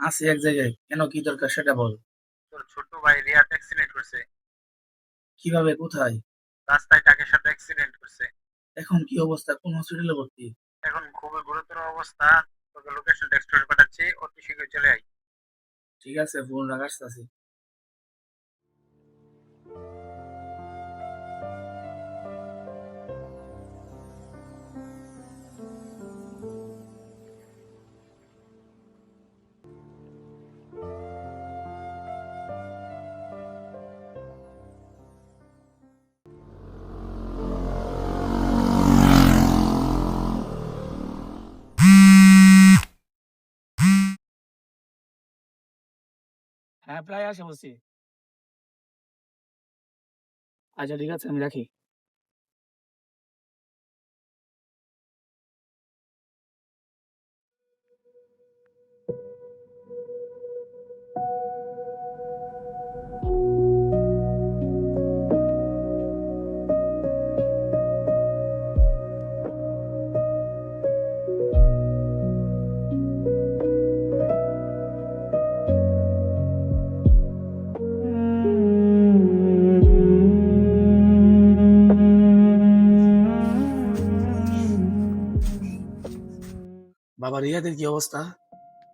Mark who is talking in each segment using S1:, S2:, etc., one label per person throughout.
S1: আছি এক জায়গায়, কেন, কি দরকার সেটা বল।
S2: তোর ছোট ভাই রিয়াদ অ্যাক্সিডেন্ট করছে।
S1: কিভাবে, কোথায়?
S2: রাস্তায় ট্রাকের সাথে অ্যাক্সিডেন্ট করছে।
S1: এখন কি অবস্থা, কোন হসপিটালে ভর্তি?
S2: এখন খুবই গুরুতর অবস্থা। তোকে লোকেশন টেক্সট করে পাঠাচ্ছি, অতি শীঘ্রই চলে আয়।
S1: ঠিক আছে, ফোন রাখাচ্ছি। হ্যাঁ, প্রায় আসে বলছি। আচ্ছা ঠিক আছে, আমি রাখি। বাবা, রিয়াদের কি অবস্থা?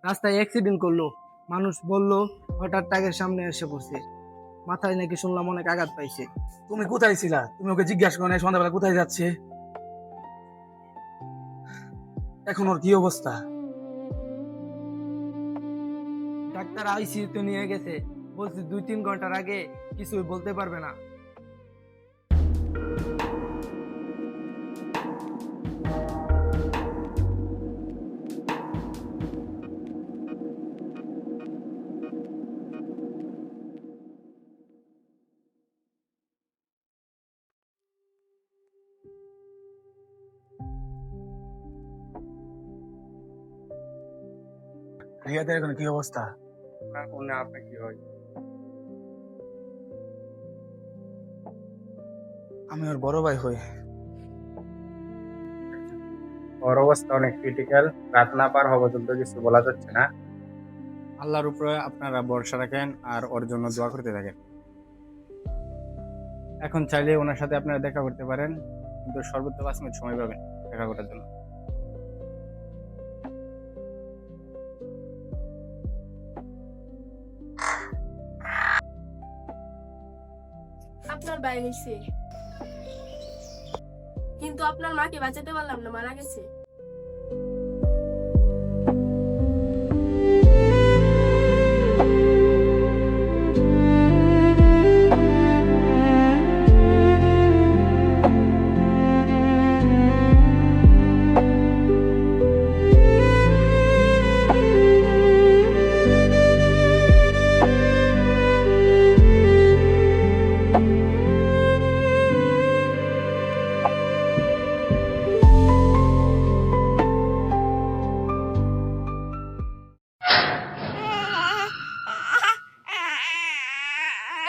S3: রাস্তায় অ্যাক্সিডেন্ট করলো। মানুষ বলল হঠাৎ ট্রাকের সামনে এসে পড়ছে। মাথায় নাকি শুনলাম অনেক আঘাত পাইছে।
S1: তুমি কোথায় ছিলা? তুমি ওকে জিজ্ঞাসা করো নাই সন্ধ্যাবেলা কোথায় যাচ্ছে? এখন ওর কি অবস্থা?
S3: ডাক্তার আইসিইউতে নিয়ে গেছে, বলছে 2-3 ঘন্টার আগে কিছুই বলতে পারবে না।
S1: রিয়াদের এখন কি অবস্থা?
S2: উনি আপনার কি হয়?
S1: আমি ওর বড় ভাই হই।
S2: ওর অবস্থা অনেক ক্রিটিক্যাল। রাত না পার হওয়া পর্যন্ত কিছু বলা যাচ্ছে না। আল্লাহর উপরে আপনারা ভরসা রাখেন আর ওর জন্য দোয়া করতে থাকেন। এখন চাইলে ওনার সাথে আপনারা দেখা করতে পারেন, কিন্তু সর্বোচ্চ 5 মিনিট সময় পাবেন দেখা করার জন্য।
S4: আপনার ভাই হয়েছে, কিন্তু আপনার মাকে বাঁচাতে পারলাম না, মারা গেছে।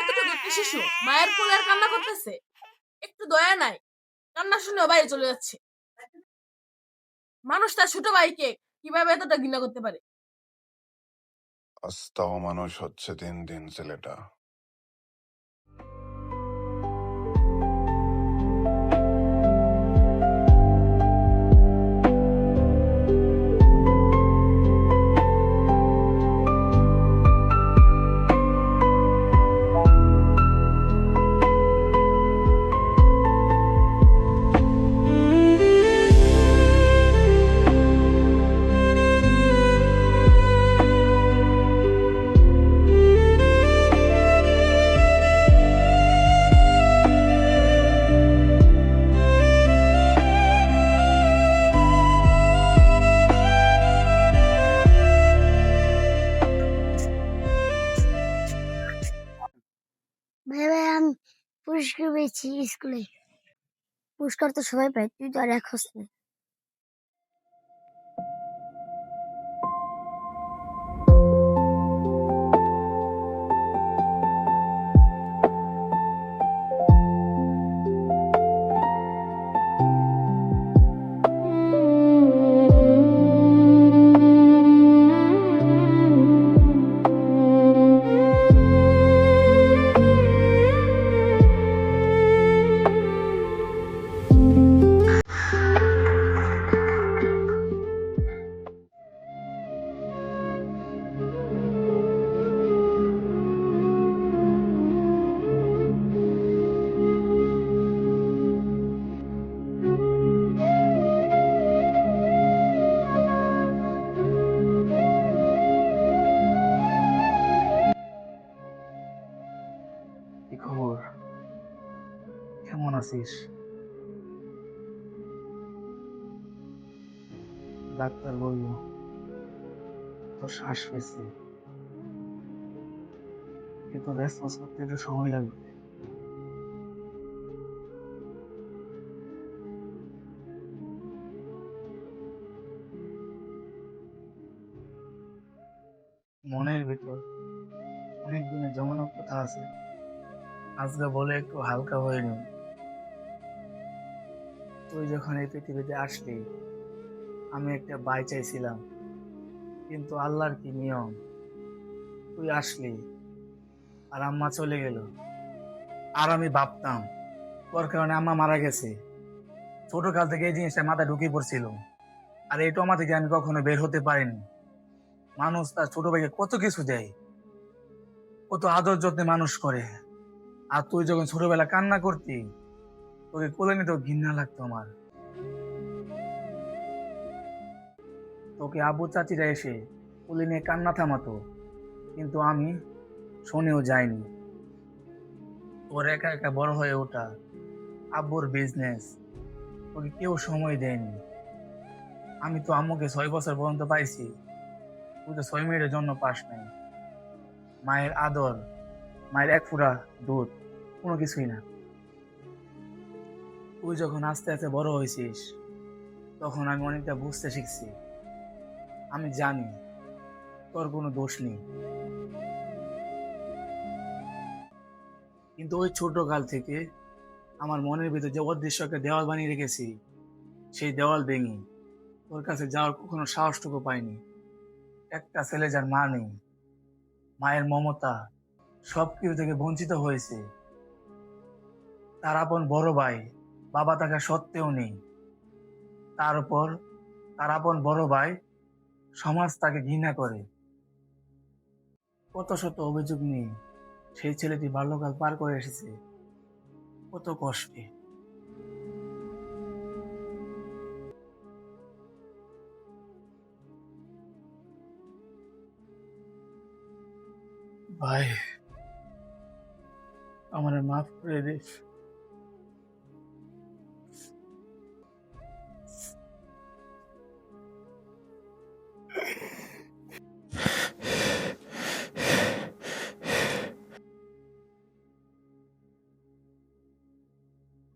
S4: এতটুকু একটা শিশু মায়ের কোলে আর কান্না করতেছে, একটু দয়া নাই? কান্না শুনে বাইরে চলে যাচ্ছে। মানুষ তার ছোট ভাইকে কিভাবে এতটা ঘৃণা করতে পারে?
S5: আস্তাও মানুষ হচ্ছে দিন দিন ছেলেটা।
S6: ভাই ভাই আমি পুরস্কার পেয়েছি স্কুলে। পুরস্কার তো সবাই পায়, তুই তো আর এক হস না।
S1: কি খবর? কেমন আছিস? ডাক্তার বলল তোর শ্বাস পেয়েছে, কিন্তু রেসপন্স করতে একটু সময় লাগবে। মনের ভিতর অনেক দিনের জমানো কথা আছে, আজকে বলে একটু হালকা হয়নি। তুই যখন এই পৃথিবীতে আসলি আমি একটা বাই চাইছিলাম, কিন্তু আল্লাহর কি নিয়ম, তুই আসলি আর আম্মা চলে গেল। আর আমি ভাবতাম তোর কারণে আম্মা মারা গেছে। ছোটকাল থেকে এই জিনিসটা মাথায় ঢুকে পড়ছিল, আর এই টমা থেকে আমি কখনো বের হতে পারিনি। মানুষ তার ছোট ভাইকে কত কিছু দেয়, কত আদর যত্নে মানুষ করে, আর তুই যখন ছোটবেলা কান্না করতি তোকে কোলে নিতেও ঘৃণা লাগতো আমার। তোকে আব্বু চাচিরা এসে কোলে নিয়ে কান্না থামাতো, কিন্তু আমি শোনেও যাইনি। তোর একা একা বড় হয়ে ওঠা, আব্বুর বিজনেস, তোকে কেউ সময় দেয়নি। আমি তো আম্মুকে 6 বছর পর্যন্ত পাইছি, তুই তো 6 মিনিটের জন্য পাস নাই। মায়ের আদর, মায়ের এক ফোঁটা দুধ, কোনো কিছুই না। তুই যখন আস্তে আস্তে বড় হয়েছিস তখন আমি অনেকটা বুঝতে শিখছি। আমি জানি তোর কোনো দোষ নেই, কিন্তু ওই ছোট কাল থেকে আমার মনের ভিতর যে অদৃশ্য একটা দেওয়াল বানিয়ে রেখেছি, সেই দেওয়াল ভেঙে তোর কাছে যাওয়ার কখনো সাহসটুকু পাইনি। একটা ছেলে যার মা নেই, মায়ের মমতা সবকিছু থেকে বঞ্চিত হয়েছে। তার আপন বড় ভাই বাবা থাকা সত্ত্বেও নেই, তার উপর তার আপন বড় ভাই সমাজ তাকে ঘৃণা করে। কত শত অভিযোগ নিয়ে সেই ছেলেটি বাল্যকাল পার করে এসেছে, কত কষ্টে। ভাই, আমার মাফ করে দিস।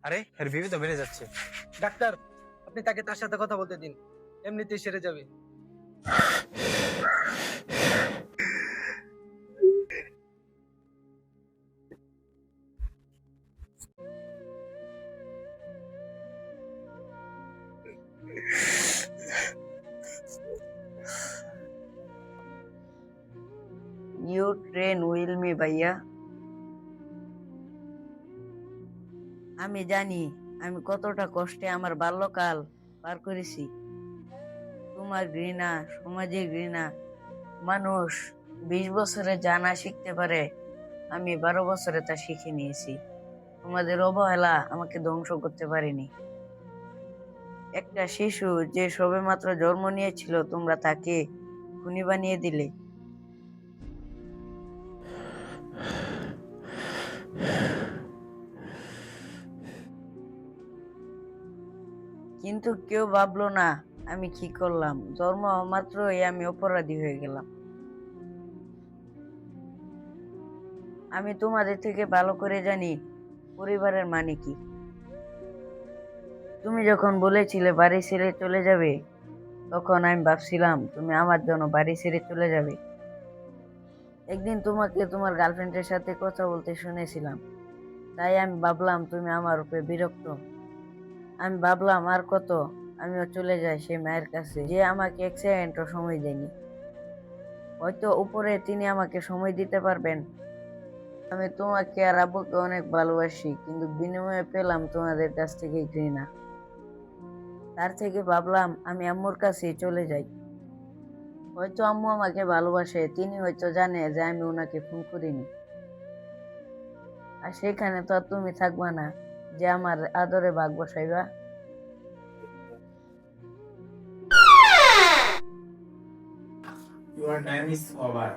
S3: আরে এর ভিভি তো বেড়ে যাচ্ছে। ডাক্তার, আপনি তাকে তার সাথে কথা বলতে দিন, এমনিতেই সেরে যাবে।
S7: You train will me ভাইয়া। আমি জানি আমি কতটা কষ্টে আমার বাল্যকাল পার করেছি। তোমার ঘৃণা, সমাজের ঘৃণা, মানুষ 20 বছরে যা না শিখতে পারে আমি 12 বছরে তা শিখে নিয়েছি। তোমাদের অবহেলা আমাকে ধ্বংস করতে পারেনি। একটা শিশু যে সবেমাত্র জন্ম নিয়েছিল তোমরা তাকে খুনি বানিয়ে দিলে। কিন্তু কেউ ভাবলো না আমি কি করলাম। জন্ম মাত্রই আমি অপরাধী হয়ে গেলাম। আমি তোমাদের থেকে ভালো করে জানি পরিবারের মানে কি। তুমি যখন বলেছিলে বাড়ি ছেড়ে চলে যাবে, তখন আমি ভাবছিলাম তুমি আমার জন্য বাড়ি ছেড়ে চলে যাবে। একদিন তোমাকে তোমার গার্লফ্রেন্ডের সাথে কথা বলতে শুনেছিলাম, তাই আমি ভাবলাম তুমি আমার উপরে বিরক্ত। আমি ভাবলাম আর কত আমিও চলে যাই সেই মায়ের কাছে যে আমাকে 1 সেকেন্ডও সময় দেয়নি। হয়তো উপরে তিনি আমাকে সময় দিতে পারবেন। আমি তোমাকে আর আব্বুকে অনেক ভালোবাসি, কিন্তু বিনিময়ে পেলাম তোমাদের কাছ থেকে ঘৃণা। তার থেকে ভাবলাম আমি আম্মুর কাছেই চলে যাই। হয়তো আম্মু আমাকে ভালোবাসে, তিনি হয়তো জানে যে আমি ওনাকে ফোন করিনি। আর সেখানে তো আর তুমি থাকবা না যে আমার আদরে ভাগ বসাইবা।
S2: Your time is over.